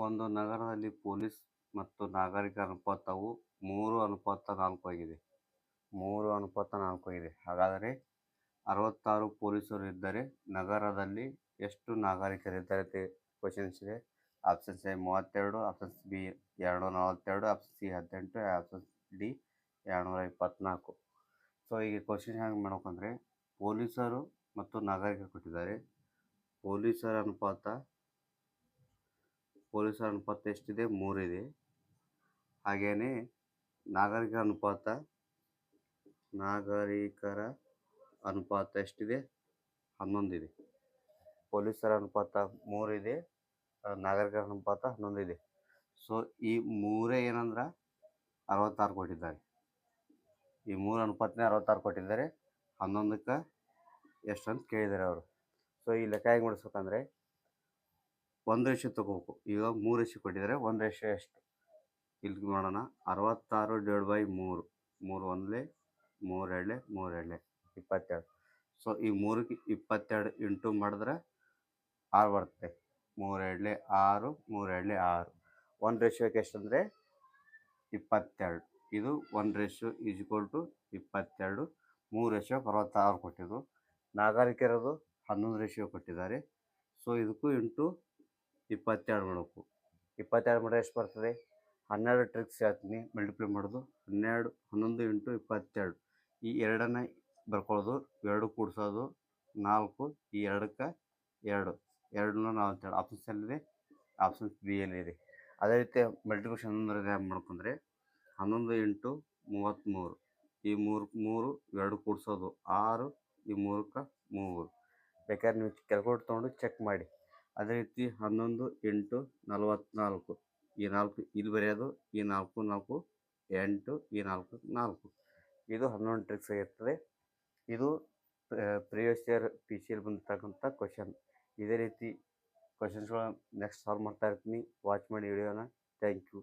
ಒಂದು ನಗರದಲ್ಲಿ ಪೊಲೀಸ್ ಮತ್ತು ನಾಗರಿಕರ ಅನುಪಾತವು 3:4 ಆಗಿದೆ. 3:4 ಆಗಿದೆ. ಹಾಗಾದರೆ 66 ಪೊಲೀಸರು ಇದ್ದರೆ ನಗರದಲ್ಲಿ ಎಷ್ಟು ನಾಗರಿಕರಿದ್ದಾರೆ ಅಂತ ಕ್ವಶನ್ಸ್ ಇದೆ. Options A 32, options B 242, option C 18, option D 224. So ಈಗ ಕ್ವಶನ್ ಹೆಂಗೆ ಮಾಡ್ಬೇಕಂದ್ರೆ, ಪೊಲೀಸರು ಮತ್ತು ನಾಗರಿಕರು ಕೊಟ್ಟಿದ್ದಾರೆ. ಪೊಲೀಸರ ಅನುಪಾತ ಎಷ್ಟಿದೆ? 3 ಇದೆ. ಹಾಗೆಯೇ ನಾಗರಿಕರ ಅನುಪಾತ ಎಷ್ಟಿದೆ? 11 ಇದೆ. ಪೊಲೀಸರ ಅನುಪಾತ 3 ಇದೆ, ನಾಗರಿಕರ ಅನುಪಾತ 11 ಇದೆ. ಸೊ ಈ ಮೂರೇ ಏನಂದ್ರೆ 66 ಕೊಟ್ಟಿದ್ದಾರೆ. ಈ 3 ಅನುಪಾತನೇ 66 ಕೊಟ್ಟಿದ್ದಾರೆ. 11ಕ್ಕೆ ಎಷ್ಟು ಅಂತ ಕೇಳಿದ್ದಾರೆ ಅವರು. ಸೊ ಈ ಲೆಕ್ಕ ಹೇಗೆ ಮಾಡಿಸ್ಬೇಕಂದ್ರೆ 1 ತಗೋಬೇಕು. ಈಗ 3 ಕೊಟ್ಟಿದ್ದಾರೆ, 1 ಎಷ್ಟು? ಇಲ್ಲಿ ಮಾಡೋಣ. 66/3. 3 1 3 2 3 2 22. ಸೊ ಈ 3ಕ್ಕೆ 22 ಇಂಟು ಮಾಡಿದ್ರೆ 6 ಬರುತ್ತೆ. 3 2 6, 3 2 6. 1 ಎಷ್ಟಂದರೆ 22. ಇದು 1 22. 3 66 ಕೊಟ್ಟಿದ್ದು. ನಾಗರಿಕರದು 11 ಕೊಟ್ಟಿದ್ದಾರೆ. ಸೊ ಇದಕ್ಕೂ ಇಂಟು 22 ಮಾಡಬೇಕು. 22 ಮಾಡಿದ್ರೆ ಎಷ್ಟು ಬರ್ತದೆ? 12 ಟ್ರಿಕ್ಸ್ ಹೇಳ್ತೀನಿ, ಮಲ್ಟಿಪ್ಲೈ ಮಾಡೋದು. 11 ಇಂಟು 22. ಈ 2ನ್ನು ಬರ್ಕೊಳ್ಳೋದು, 2 ಕೂಡಿಸೋದು 4. ಈ 2ಕ್ಕೆ 2, 2 42. ಆಪ್ಷನ್ಸ್ ಎಲ್ಲಿದೆ? ಆಪ್ಷನ್ಸ್ ಬಿ ಎಲ್ಲಿದೆ. ಅದೇ ರೀತಿ ಮಲ್ಟಿಪ್ಲಿಕೇಶನ್ 11 ಹೆಂಗೆ ಮಾಡ್ಕೊಂಡ್ರೆ 11 ಇಂಟು 33. ಈ 3 2 ಕೂಡಿಸೋದು 6. ಈ 3ಕ್ಕೆ 3. ಬೇಕಾದ್ರೆ ನೀವು ಕ್ಯಾಲ್ಕುಲೇಟರ್ ತೊಗೊಂಡು ಚೆಕ್ ಮಾಡಿ. ಅದೇ ರೀತಿ 11 ಇಂಟು 44. ಈ 4 ಇಲ್ಲಿ ಬರೆಯೋದು. ಈ 4 4 8. ಈ 4 4. ಇದು 11 ಟ್ರಿಕ್ಸ್ ಆಗಿರ್ತದೆ. ಇದು ಪ್ರಿವಿಯಸ್ ಇಯರ್ PCಯಲ್ಲಿ ಬಂದಿರ್ತಕ್ಕಂಥ ಕ್ವಶನ್. ಇದೇ ರೀತಿ ಕ್ವಶನ್ಸ್ಗಳನ್ನ ನೆಕ್ಸ್ಟ್ ಸಾಲ್ವ್ ಮಾಡ್ತಾ ಇರ್ತೀನಿ. ವಾಚ್ ಮಾಡಿ ವಿಡಿಯೋನ. Thank you.